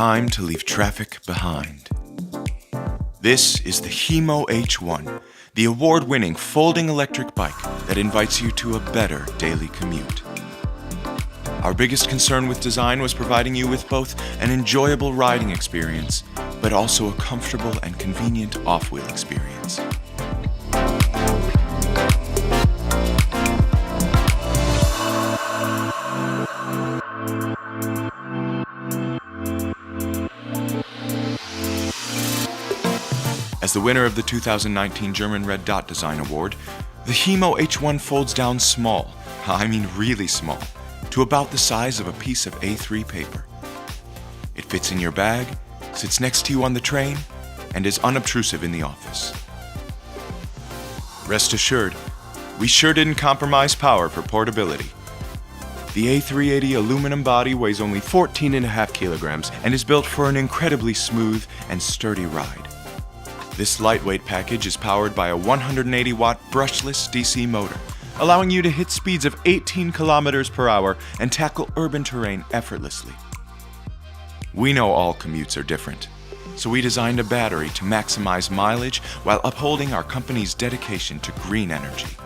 time to leave traffic behind. This is the HiMo H1, the award-winning folding electric bike that invites you to a better daily commute. Our biggest concern with design was providing you with both an enjoyable riding experience, but also a comfortable and convenient off-wheel experience. As the winner of the 2019 German Red Dot Design Award, the HiMo H1 folds down small, I mean really small, to about the size of a piece of A3 paper. It fits in your bag, sits next to you on the train, and is unobtrusive in the office. Rest assured, we sure didn't compromise power for portability. The A380 aluminum body weighs only 14.5 kilograms and is built for an incredibly smooth and sturdy ride. This lightweight package is powered by a 180-watt brushless DC motor, allowing you to hit speeds of 18 kilometers per hour and tackle urban terrain effortlessly. We know all commutes are different, so we designed a battery to maximize mileage while upholding our company's dedication to green energy.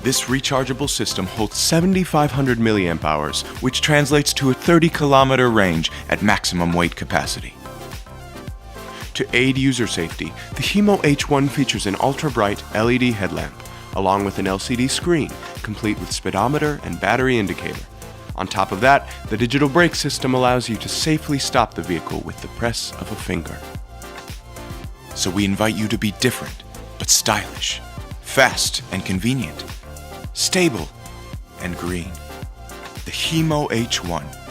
This rechargeable system holds 7,500 milliamp hours, which translates to a 30-kilometer range at maximum weight capacity. To aid user safety, the HiMo H1 features an ultra-bright LED headlamp, along with an LCD screen, complete with speedometer and battery indicator. On top of that, the digital brake system allows you to safely stop the vehicle with the press of a finger. So we invite you to be different, but stylish, fast and convenient, stable and green. The HiMo H1.